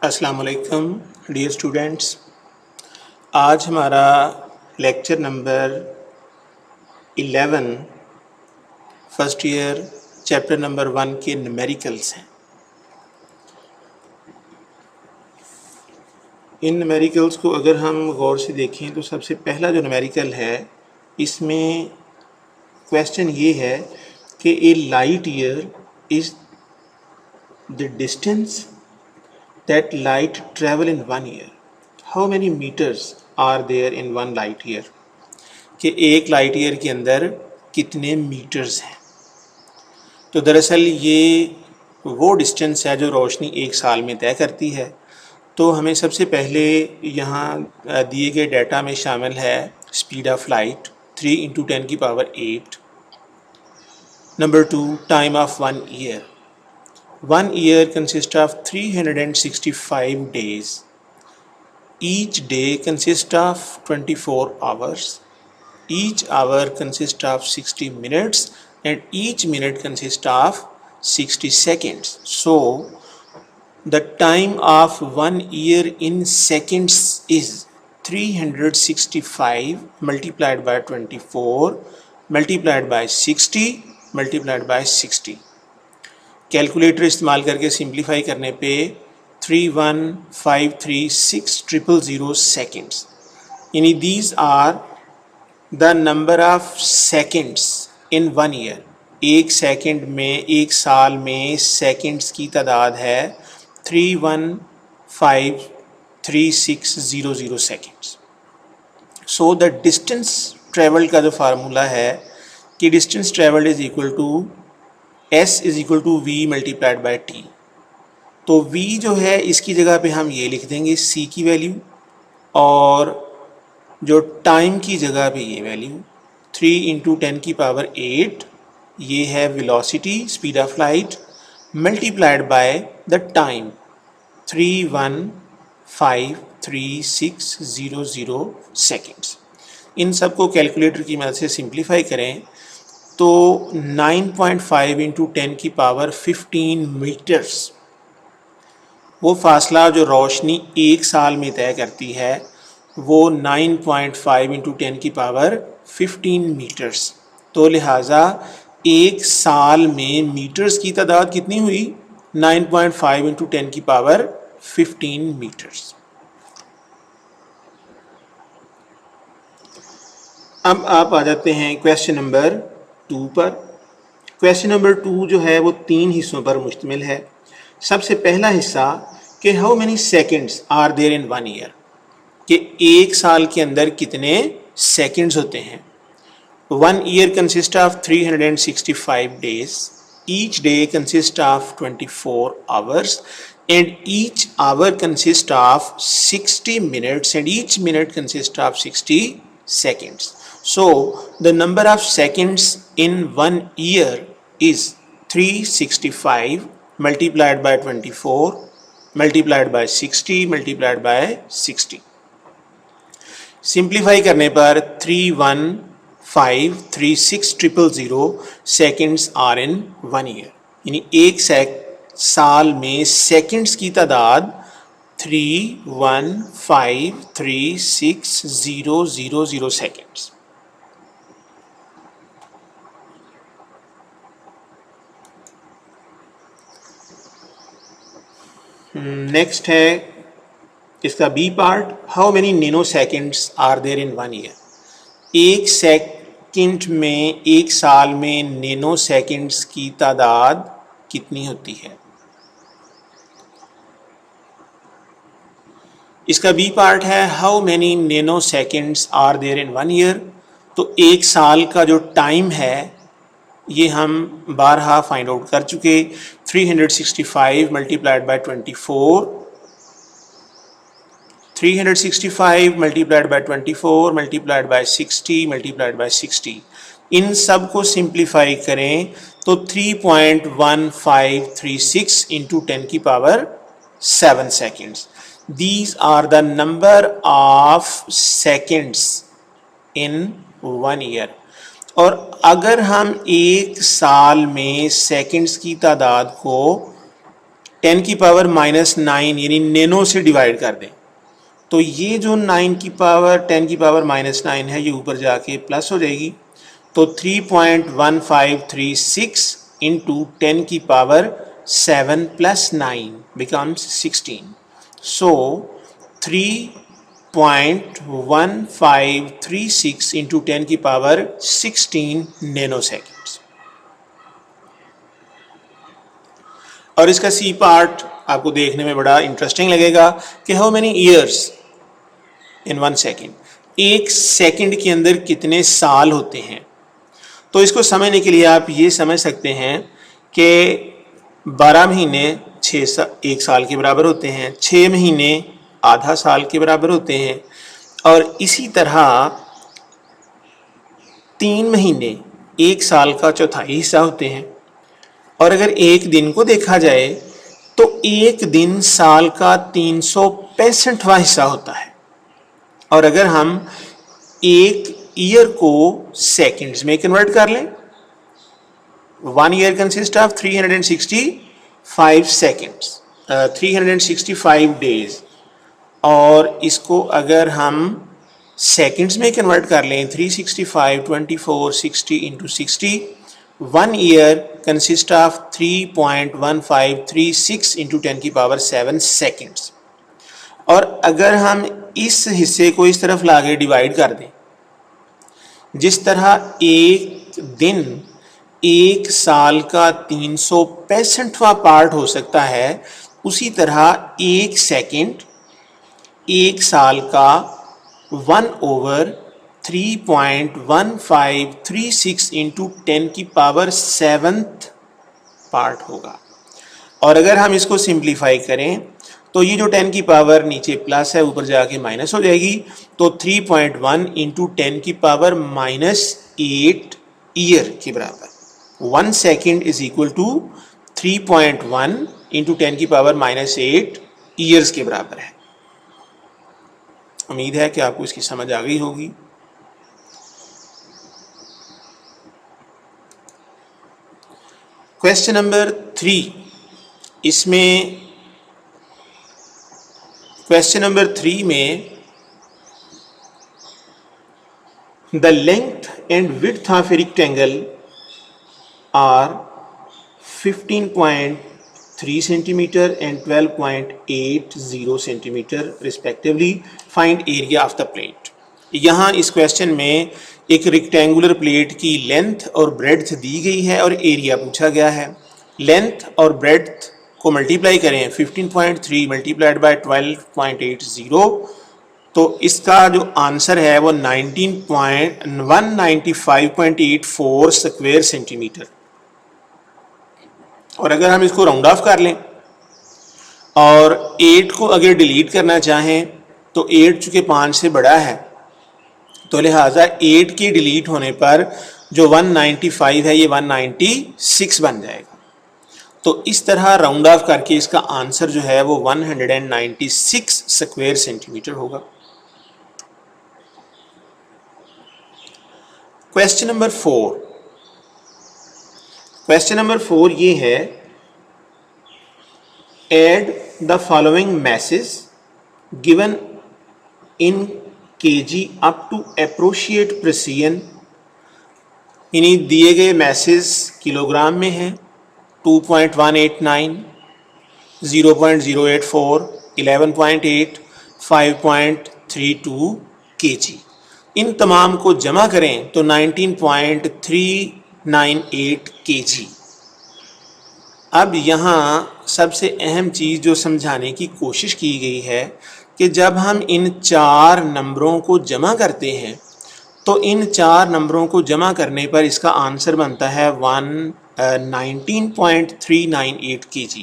अस्सलाम वालेकुम dear students. आज हमारा lecture number 11 first year chapter number 1 के न्यूमेरिकल्स हैं। इन न्यूमेरिकल्स को अगर हम गौर से देखें तो सबसे पहला जो न्यूमेरिकल है इसमें क्वेश्चन ये है कि a light year is the distance that light travel in 1 year. How many meters are there in one light year? कि एक लाइट ईयर के अंदर कितने मीटर्स हैं। तो दरअसल ये वो डिस्टेंस है जो रोशनी एक साल में तय करती है। तो हमें सबसे पहले यहाँ दिए गए डाटा में शामिल है speed of light 3 × 10⁸। Number 2 time of 1 year. 1 year consists of 365 days. Each day consists of 24 hours. Each hour consists of 60 minutes and each minute consists of 60 seconds. So, the time of 1 year in seconds is 365 multiplied by 24 multiplied by 60 multiplied by 60. Calculator इस्तेमाल करके simplify करने पे 3153600 seconds, यानी these are the number of seconds in 1 year. एक second में, एक साल में सेकेंड्स की तादाद है 3153600 seconds. So the distance travelled का जो फार्मूला है कि distance travelled is equal to S is equal to V multiplied by T। तो V जो है इसकी जगह पे हम ये लिख देंगे C की वैल्यू, और जो टाइम की जगह पे ये वैल्यू 3 × 10⁸ ये है velocity speed of light multiplied by the time 3153600 seconds. इन सब को कैलकुलेटर की मदद से सिंप्लीफाई करें तो 9.5 × 10⁻15 मीटर्स, वो फासला जो रोशनी एक साल में तय करती है वो 9.5 × 10⁻15 मीटर्स। तो लिहाजा एक साल में मीटर्स की तादाद कितनी हुई? 9.5 × 10⁻15 मीटर्स। अब आप आ जाते हैं क्वेश्चन नंबर 2 पर। क्वेश्चन नंबर 2 जो है वो 3 हिस्सों पर मुश्तमिल है। सबसे पहला हिस्सा कि how many seconds are there in 1 year, कि एक साल के अंदर कितने सेकेंड्स होते हैं। 1 year consist of 365 days, each day consist of 24 hours and each hour consist of 60 minutes and each minute consist of 60 seconds. So the number of seconds in 1 year is 365 multiplied by 24 multiplied by 60 multiplied by 60. Simplify करने पर 3153600 seconds are in 1 year, यानी एक साल में seconds की तादाद 3153600 seconds. Next है इसका B part, how many nanoseconds are there in 1 year. एक सेकेंड में, एक साल में नैनो सेकेंड्स की तादाद कितनी होती है। इसका बी पार्ट है how many nanoseconds are there in 1 year. तो एक साल का जो टाइम है ये हम बारहा फाइंड आउट कर चुके। 365 multiplied by 24, 365 multiplied by 24 multiplied by 60 multiplied by 60, इन सब को सिंप्लीफाई करें तो 3.1536 × 10⁻7 seconds. These are the number of seconds in 1 year. और अगर हम एक साल में सेकंड्स की तादाद को 10 की पावर -9 यानी नैनो से डिवाइड कर दें तो ये जो 10 की पावर -9 है ये ऊपर जाके प्लस हो जाएगी। तो 3.1536 इंटू 10 की पावर 7 + 9 becomes 16. So 3.1536 इंटू 10 की पावर 16 नैनोसेकेंड्स। और इसका सी पार्ट आपको देखने में बड़ा इंटरेस्टिंग लगेगा कि how many years in 1 second, एक सेकंड के अंदर कितने साल होते हैं। तो इसको समझने के लिए आप ये समझ सकते हैं कि 12 महीने 1 साल के बराबर होते हैं, 6 महीने आधा साल के बराबर होते हैं, और इसी तरह 3 महीने 1 साल का चौथाई हिस्सा होते हैं। और अगर एक दिन को देखा जाए तो एक दिन साल का 365वां हिस्सा होता है। और अगर हम एक ईयर को सेकंड्स में कन्वर्ट कर लें, 1 year consist of 365 seconds, 365 days, और इसको अगर हम सेकंड्स में कन्वर्ट कर लें 365, 24, 60 into 60, 1 year consist of 3.1536 into 10 की पावर 7 सेकंड्स। और अगर हम इस हिस्से को इस तरफ लाके डिवाइड कर दें, जिस तरह एक दिन एक साल का 365वां पार्ट हो सकता है, उसी तरह एक सेकंड एक साल का 1/3.1536 इंटू 10 की पावर 7th पार्ट होगा। और अगर हम इसको सिंप्लीफाई करें तो ये जो 10 की पावर नीचे प्लस है ऊपर जाके माइनस हो जाएगी, तो 3.1 इंटू 10 की पावर -8 ईयर के बराबर। 1 second is equal to 3.1 into 10 की पावर -8 ईयर्स के बराबर है। उम्मीद है कि आपको इसकी समझ आ गई होगी। क्वेश्चन नंबर 3, इसमें क्वेश्चन नंबर 3 में the length and width of a rectangle are 15.3 centimetre एंड 12.80 centimetre respectively, find area of the plate. यहाँ इस क्वेश्चन में एक रेक्टेंगुलर प्लेट की लेंथ और ब्रेड्थ दी गई है और एरिया पूछा गया है। लेंथ और ब्रेड्थ को मल्टीप्लाई करें, 15.3 मल्टीप्लाइड बाय 12.80, तो इसका जो आंसर है वो 195.84 स्क्वायर सेंटीमीटर। और अगर हम इसको राउंड ऑफ कर लें और 8 को अगर डिलीट करना चाहें तो 8 चूँकि 5 से बड़ा है, तो लिहाजा 8 के डिलीट होने पर जो 195 है ये 196 बन जाएगा। तो इस तरह राउंड ऑफ करके इसका आंसर जो है वो 196 स्क्वायर सेंटीमीटर होगा। क्वेश्चन नंबर 4, क्वेश्चन नंबर 4 ये है, add the following message given in kg up to appropriate precision. इन्हीं दिए गए मैसेज किलोग्राम में है, 2.189, 0.084, 11.8, 5.32 kg। इन तमाम को जमा करें तो 19.398 kg। अब यहाँ सबसे अहम चीज़ जो समझाने की कोशिश की गई है कि जब हम इन 4 नंबरों को जमा करते हैं तो इन 4 नंबरों को जमा करने पर इसका आंसर बनता है 19.398 kg।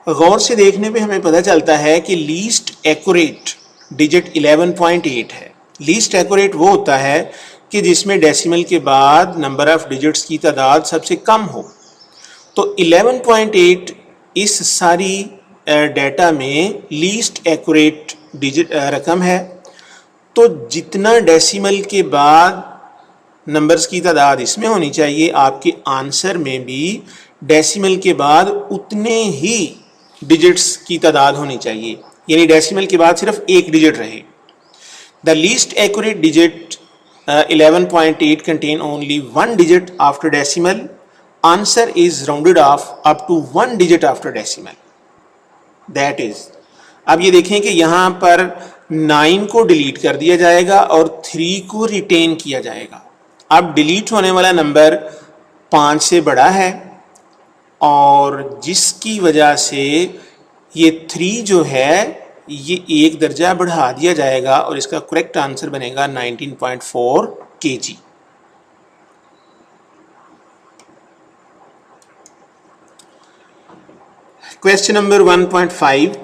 गौर से देखने पे हमें पता चलता है कि लीस्ट एक्यूरेट डिजिट 11.8 है। लीस्ट एक्यूरेट वो होता है कि जिसमें डेसिमल के बाद नंबर ऑफ डिजिट्स की तादाद सबसे कम हो। तो 11.8 इस सारी डेटा में लीस्ट एक्यूरेट डिजिट रकम है। तो जितना डेसिमल के बाद नंबर्स की तादाद इसमें होनी चाहिए, आपके आंसर में भी डेसिमल के बाद उतने ही डिजिट्स की तादाद होनी चाहिए, यानी डेसिमल के बाद सिर्फ एक डिजिट रहे। The least accurate digit 11.8 contain only one digit after decimal. Answer is rounded off up to one digit after decimal. That is, अब ये देखें कि यहाँ पर 9 को डिलीट कर दिया जाएगा और 3 को रिटेन किया जाएगा। अब डिलीट होने वाला नंबर 5 से बड़ा है और जिसकी वजह से ये 3 जो है ये एक दर्जा बढ़ा दिया जाएगा और इसका करेक्ट आंसर बनेगा 19.4 kg। क्वेश्चन नंबर 1.5,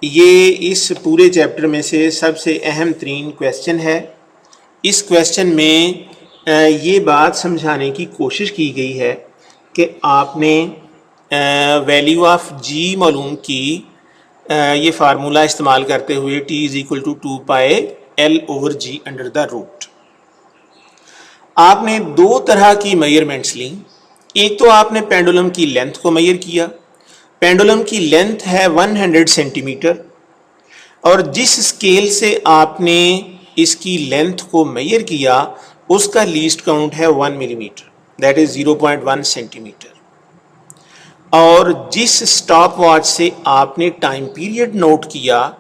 ये इस पूरे चैप्टर में से सबसे अहम तरीन क्वेश्चन है। इस क्वेश्चन में ये बात समझाने की कोशिश की गई है कि आपने वैल्यू ऑफ जी मालूम की ये फार्मूला इस्तेमाल करते हुए t is equal to 2 pi L over G under the root. आपने दो तरह की मेजरमेंट्स ली। एक तो आपने पेंडुलम की लेंथ को मेजर किया। पेंडुलम की लेंथ है 100 सेंटीमीटर और जिस स्केल से आपने इसकी लेंथ को मेजर किया उसका लीस्ट काउंट है 1 मिलीमीटर, दैट इज 0.1 सेंटीमीटर। और जिस स्टॉप वॉच से आपने टाइम पीरियड नोट किया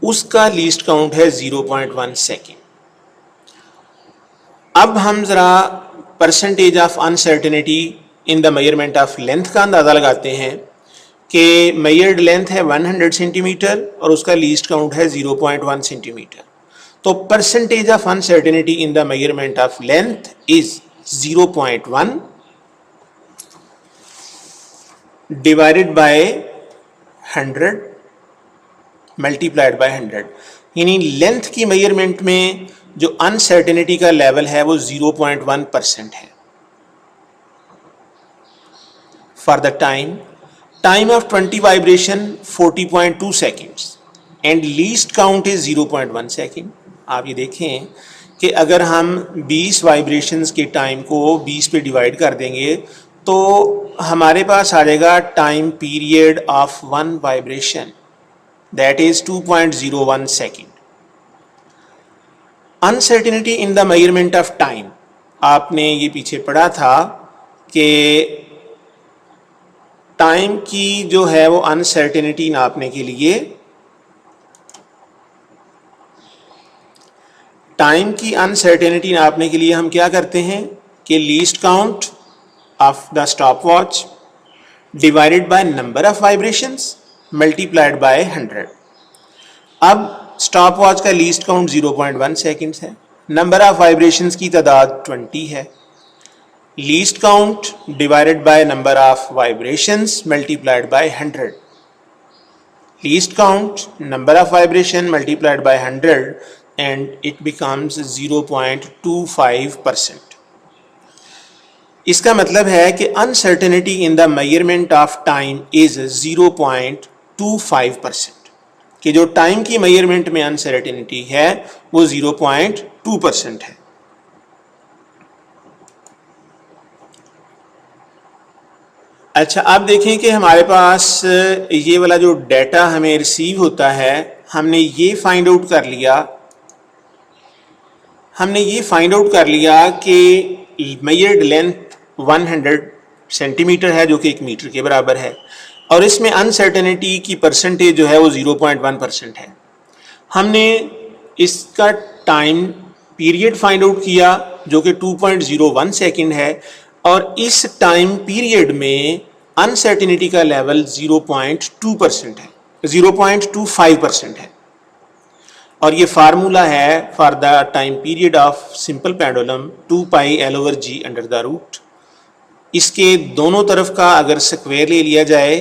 उसका लीस्ट काउंट है 0.1 सेकेंड। अब हम ज़रा percentage of uncertainty in the measurement of length का अंदाज़ा लगाते हैं कि मेजर्ड लेंथ है 100 सेंटीमीटर और उसका लीस्ट काउंट है 0.1 सेंटीमीटर। तो percentage of uncertainty in the measurement of length is 0.1 divided by 100 multiplied by 100, यानी लेंथ की मेजरमेंट में जो अनसर्टेनिटी का लेवल है वो 0.1% है। For the time of 20 vibration 40.2 seconds and least count is 0.1 second. आप ये देखें कि अगर हम 20 वाइब्रेशंस के टाइम को 20 पे डिवाइड कर देंगे तो हमारे पास आ जाएगा time period of 1 vibration, that is 2.01 second. Uncertainty in the measurement of time, आपने ये पीछे पढ़ा था कि टाइम की जो है वो अनसर्टेनिटी नापने के लिए हम क्या करते हैं कि least count of the stop watch divided by number of vibrations multiplied by 100। अब स्टॉप वॉच का लीस्ट काउंट 0.1 सेकेंड्स है, नंबर ऑफ वाइब्रेशंस की तादाद 20 है, least count divided by number of vibrations multiplied by 100, least count number of vibration multiplied by 100 and it becomes 0.25%। इसका मतलब है कि uncertainty in the measurement of time is 0.25%, कि जो टाइम की मेजरमेंट में अनसर्टेनिटी है वो 0.2% है। अच्छा, आप देखें कि हमारे पास ये वाला जो डाटा हमें रिसीव होता है, हमने ये फाइंड आउट कर लिया कि मेजर्ड लेंथ 100 सेंटीमीटर है जो कि 1 मीटर के बराबर है और इसमें अनसर्टेनिटी की परसेंटेज जो है वो 0.1% है। हमने इसका टाइम पीरियड फाइंड आउट किया जो कि 2.01 सेकेंड है और इस टाइम पीरियड में अनसर्टेनिटी का लेवल 0.2% है, 0.25% है। और ये फार्मूला है for the time period of simple pendulum 2 pi L over G under the root. इसके दोनों तरफ का अगर स्क्वायर ले लिया जाए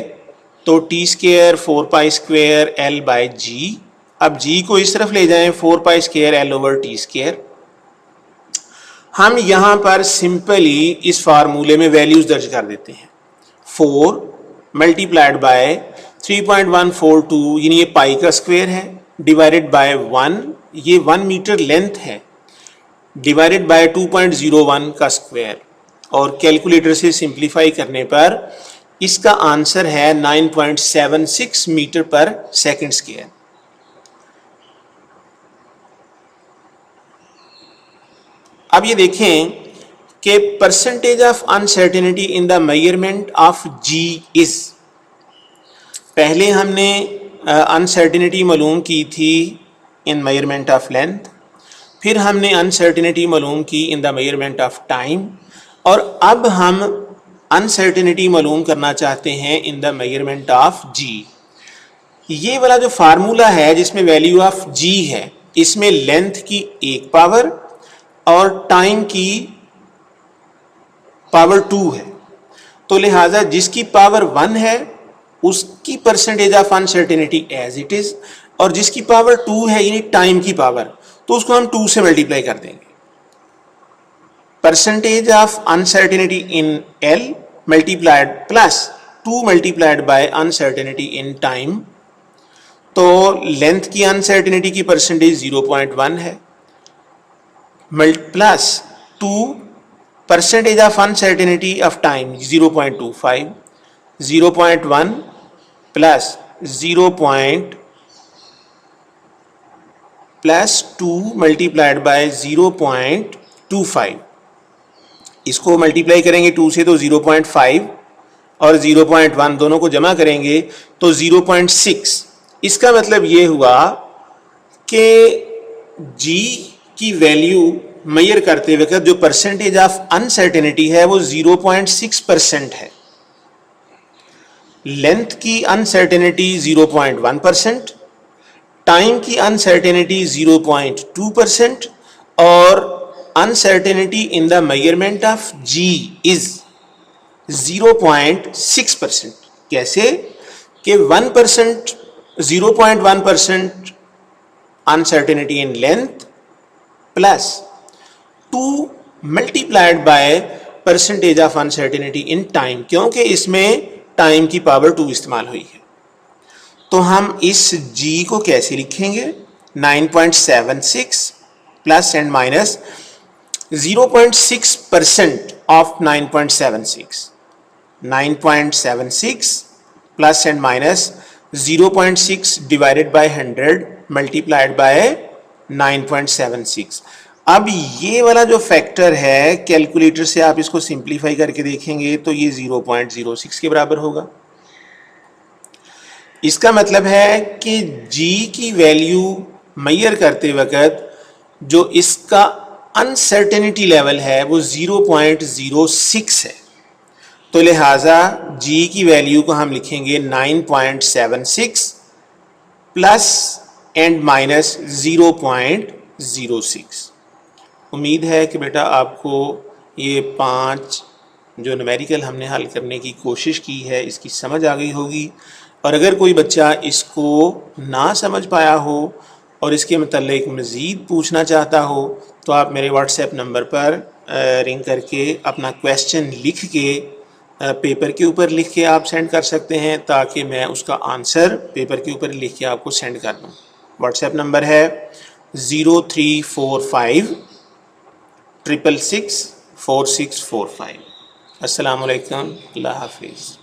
तो T square 4 pi square L by G. अब जी को इस तरफ ले जाएं 4 pi square L over T square. हम यहाँ पर सिंपली इस फार्मूले में वैल्यूज दर्ज कर देते हैं। 4 मल्टीप्लाइड बाय 3.142 यानी ये पाई का स्क्वायर है, डिवाइडेड बाय 1, ये 1 मीटर लेंथ है, डिवाइडेड बाय 2.01 का स्क्वायर। और कैलकुलेटर से सिंप्लीफाई करने पर इसका आंसर है 9.76 मीटर पर सेकंड स्क्वायर। अब ये देखें कि percentage of uncertainty in the measurement of G is, पहले हमने अनसर्टेनिटी मालूम की थी इन मेजरमेंट ऑफ लेंथ, फिर हमने अनसर्टेनिटी मालूम की इन द मेजरमेंट ऑफ टाइम, और अब हम अनसर्टेनिटी मालूम करना चाहते हैं इन द मेजरमेंट ऑफ जी। ये वाला जो फार्मूला है जिसमें वैल्यू ऑफ जी है, इसमें लेंथ की एक पावर और टाइम की पावर 2 है, तो लिहाजा जिसकी पावर 1 है उसकी percentage of uncertainty as it is, और जिसकी पावर 2 है यानी टाइम की पावर, तो उसको हम 2 से मल्टीप्लाई कर देंगे। Percentage of uncertainty in L multiplied plus 2 multiplied bye uncertainty in time, तो लेंथ की अनसर्टेनिटी की परसेंटेज 0.1 है plus 2 percentage of uncertainty of time 0.25, 0.1 plus 2 multiplied bye 0.25, इसको मल्टीप्लाई करेंगे 2 से तो 0.5 और 0.1 दोनों को जमा करेंगे तो 0.6। इसका मतलब ये हुआ कि जी की वैल्यू मेजर करते वक्त जो परसेंटेज ऑफ अनसर्टेनिटी है वो 0.6% है, लेंथ की अनसर्टेनिटी 0.1%, टाइम की अनसर्टेनिटी 0.2% और uncertainty in the measurement of G is 0.6%। कैसे कि 1%, 0.1% uncertainty in length plus 2 multiplied by percentage of uncertainty in time, क्योंकि इसमें टाइम की पावर 2 इस्तेमाल हुई है। तो हम इस g को कैसे लिखेंगे? 9.76 plus and minus 0.6% of 9.76, 9.76 plus and minus 0.6 divided by 100 multiplied by 9.76। अब ये वाला जो फैक्टर है कैलकुलेटर से आप इसको सिंप्लीफाई करके देखेंगे तो ये 0.06 के बराबर होगा। इसका मतलब है कि g की वैल्यू मेजर करते वक्त जो इसका अनसर्टेनिटी लेवल है वो 0.06 है, तो लिहाजा g की वैल्यू को हम लिखेंगे 9.76 प्लस एंड माइनस 0.06। उम्मीद है कि बेटा आपको ये 5 जो न्यूमेरिकल हमने हल करने की कोशिश की है इसकी समझ आ गई होगी, और अगर कोई बच्चा इसको ना समझ पाया हो और इसके मतलब मज़ीद पूछना चाहता हो तो आप मेरे व्हाट्सएप नंबर पर रिंग करके अपना क्वेश्चन लिख के पेपर के ऊपर लिख के आप सेंड कर सकते हैं, ताकि मैं उसका आंसर पेपर के ऊपर लिख के आपको सेंड कर दूँ। व्हाट्सएप नंबर है 0345 666 4645। अस्सलामु अलैकुम, अल्लाह हाफिज़।